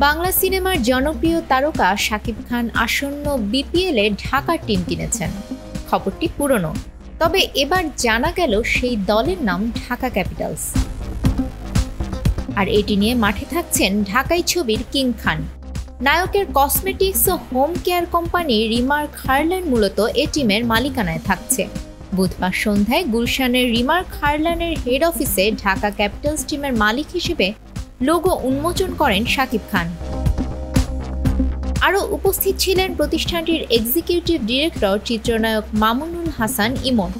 বাংলা সিনেমার জনপ্রিয় তারকা শাকিব খান আসন্ন বিপিএলে ঢাকার টিম কিনেছেন। খবরটি পুরনো, তবে এবার জানা গেল সেই দলের নাম ঢাকা ক্যাপিটালস। আর এটি নিয়ে মাঠে থাকছেন ঢাকাই ছবির কিং খান। নায়কের কসমেটিক্স ও home care company Remark Herlan মূলত এ টিমের মালিকানায় থাকছে। বুধবার সন্ধ্যায় গুলশানের রিমার্ক হারল্যান্ডের হেড অফিসে ঢাকা ক্যাপিটালস টিমের মালিক হিসেবে লোগো উন্মোচন করেন শাকিব খান। আরও উপস্থিত ছিলেন প্রতিষ্ঠানটির এক্সিকিউটিভ ডিরেক্টর চিত্রনায়ক মামুনুল হাসান ইমন,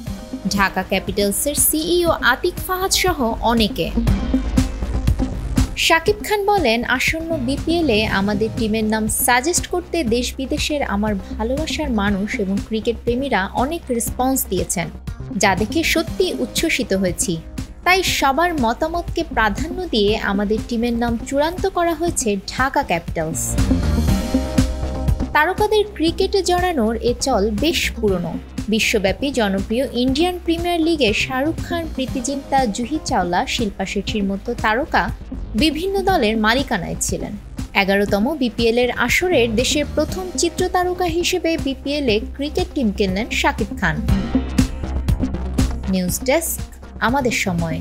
ঢাকা ক্যাপিটালসের সিইও আতিক ফাহাদ সহ অনেকে। শাকিব খান বলেন, আসন্ন বিপিএলে আমাদের টিমের নাম সাজেস্ট করতে দেশ বিদেশের আমার ভালোবাসার মানুষ এবং ক্রিকেট প্রেমীরা অনেক রেসপন্স দিয়েছেন, যা দেখে সত্যি উচ্ছ্বসিত হয়েছি। তাই সবার মতামতকে প্রাধান্য দিয়ে আমাদের টিমের নাম চূড়ান্ত করা হয়েছে ঢাকা ক্যাপিটালস। তারকাদের ক্রিকেটে জড়ানোর এ চল বেশ পুরনো। বিশ্বব্যাপী জনপ্রিয় ইন্ডিয়ান প্রিমিয়ার লিগে শাহরুখ খান, প্রীতি জিন্তা, জুহি চাওলা, শিল্পা শেঠির মতো তারকা বিভিন্ন দলের মালিকানায় ছিলেন। 11তম বিপিএলের আসরের দেশের প্রথম চিত্র তারকা হিসেবে বিপিএলে ক্রিকেট টিম কিনলেন শাকিব খান। নিউজ ডেস্ক, আমাদের সময়।